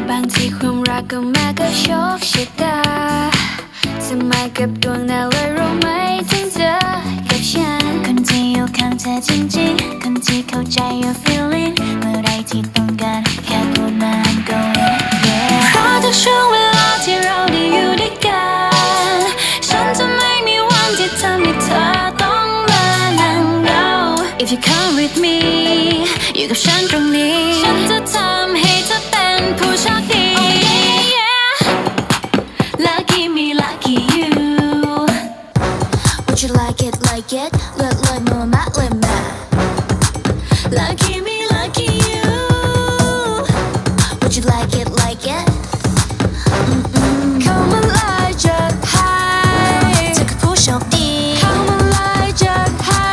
บางทีความรักก็มาก็โชคชะตาจะมากับดวงดาวเลยรู้ไหมถึงเธอกับฉันคนที่อยู่ข้างเธอจริงๆคนที่เข้าใจ your feeling เมื่อไรที่ต้องการแค่พูดมา I'm going yeah เพราะทุกช่วงเวลาที่เราได้อยู่ด้วยกันฉันจะไม่มีวันที่ทำให้เธอต้องมานั่งเหงา If you come with me อยู่กับฉันตรงนี้ฉันจะทำให้เธอเป็นผู้โชคดี Oh yeah yeah Lucky me lucky you Would you like it เลิศเลยมัวมะเลยมา Lucky me lucky you Would you like it เข้ามาเลยจะให้เธอคือผู้โชคดีเข้ามาเลยจะให้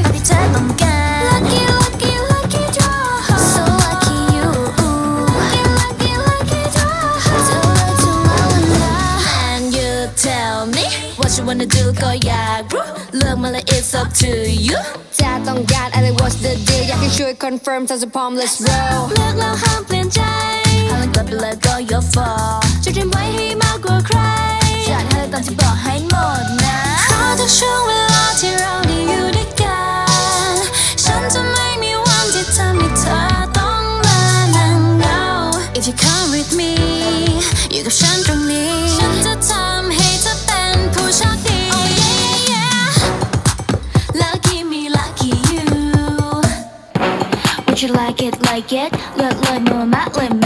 เอาที่เธอต้องการ Lucky lucky lucky draw So lucky you Lucky lucky draw So lucky And you tell me What you wanna do ก็อยากรู้เลือกมาเลย It's up to you จะต้องการอะไร What's the deal อยากให้ช่วย confirm ถ้าจะพร้อม Let's roll เลือกแล้วห้ามเปลี่ยนใจหากกลับไปเลยก็ your fault จะเตรียมไว้ให้มากกว่าใครฉันให้ตามที่บอกให้หมดนะเพราะทุกช่วงเวลาที่เราได้อยู่ด้วยกันฉันจะไม่มีวันที่ทำให้เธอต้องมานั่งเหงา If you come with me อยู่กับฉันตรงนี้ฉันจะทำให้เธอเป็นผู้โชคดี Oh yeah yeah Lucky me lucky you Would you like it เลิศเลยมัวมะเลย